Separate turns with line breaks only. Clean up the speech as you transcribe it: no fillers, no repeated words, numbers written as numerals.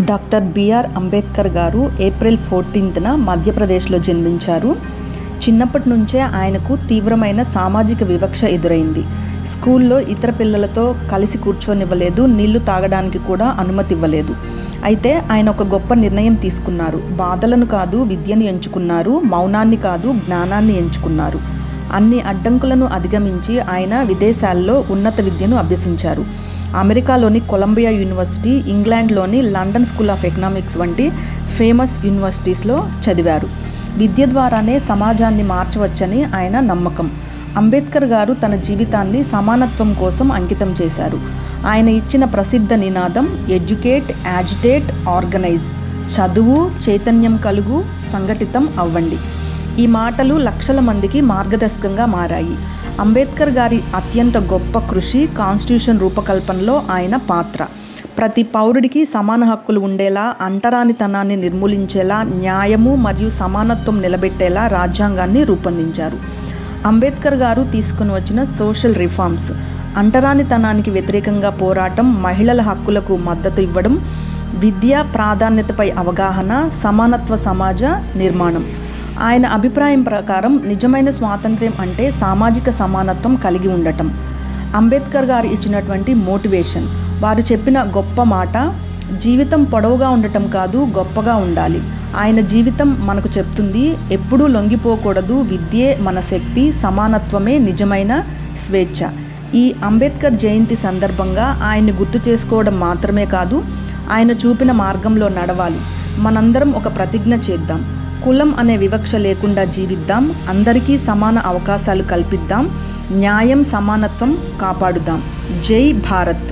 Doctor BR Ambedkar గారు April 14న మధ్యప్రదేశ్లో జన్మించారు. చిన్నప్పటి నుంచే ఆయనకు తీవ్రమైన సామాజిక వివక్ష ఎదురైంది. స్కూల్లో ఇతర పిల్లలతో కలిసి కూర్చోనివ్వలేదు, నీళ్లు తాగడానికి కూడా అనుమతి ఇవ్వలేదు. అయితే ఆయన ఒక గొప్ప నిర్ణయం తీసుకున్నారు. బాధలను కాదు విద్యను ఎంచుకున్నారు, మౌనాన్ని కాదు జ్ఞానాన్ని ఎంచుకున్నారు. అన్ని అడ్డంకులను అధిగమించి ఆయన విదేశాల్లో ఉన్నత విద్యను అభ్యసించారు. అమెరికాలోని కొలంబియా యూనివర్సిటీ, ఇంగ్లాండ్లోని లండన్ స్కూల్ ఆఫ్ ఎకనామిక్స్ వంటి ఫేమస్ యూనివర్సిటీస్లో చదివారు. విద్య ద్వారానే సమాజాన్ని మార్చవచ్చని ఆయన నమ్మకం. అంబేద్కర్ గారు తన జీవితాన్ని సమానత్వం కోసం అంకితం చేశారు. ఆయన ఇచ్చిన ప్రసిద్ధ నినాదం ఎడ్యుకేట్, యాజిటేట్, ఆర్గనైజ్. చదువు, చైతన్యం కలుగు, సంఘటితం అవ్వండి. ఈ మాటలు లక్షల మందికి మార్గదర్శకంగా మారాయి. అంబేద్కర్ గారి అత్యంత గొప్ప కృషి కాన్స్టిట్యూషన్ రూపకల్పనలో ఆయన పాత్ర. ప్రతి పౌరుడికి సమాన హక్కులు ఉండేలా, అంటరానితనాన్ని నిర్మూలించేలా, న్యాయము మరియు సమానత్వం నిలబెట్టేలా రాజ్యాంగాన్ని రూపొందించారు. అంబేద్కర్ గారు తీసుకుని వచ్చిన సోషల్ రిఫార్మ్స్: అంటరానితనానికి వ్యతిరేకంగా పోరాటం, మహిళల హక్కులకు మద్దతు ఇవ్వడం, విద్యా ప్రాధాన్యతపై అవగాహన, సమానత్వ సమాజ నిర్మాణం. ఆయన అభిప్రాయం ప్రకారం నిజమైన స్వాతంత్ర్యం అంటే సామాజిక సమానత్వం కలిగి ఉండటం. అంబేద్కర్ గారు ఇచ్చినటువంటి మోటివేషన్: వారు చెప్పిన గొప్ప మాట, జీవితం పొడవుగా ఉండటం కాదు, గొప్పగా ఉండాలి. ఆయన జీవితం మనకు చెప్తుంది, ఎప్పుడూ లొంగిపోకూడదు, విద్యే మన శక్తి, సమానత్వమే నిజమైన స్వేచ్ఛ. ఈ అంబేద్కర్ జయంతి సందర్భంగా ఆయన్ని గుర్తు చేసుకోవడం మాత్రమే కాదు, ఆయన చూపిన మార్గంలో నడవాలి. మనందరం ఒక ప్రతిజ్ఞ చేద్దాం: కులం అనే వివక్ష లేకుండా జీవిద్దాం, అందరికీ సమాన అవకాశాలు కల్పిద్దాం, న్యాయం, సమానత్వం కాపాడుదాం. జై భారత్.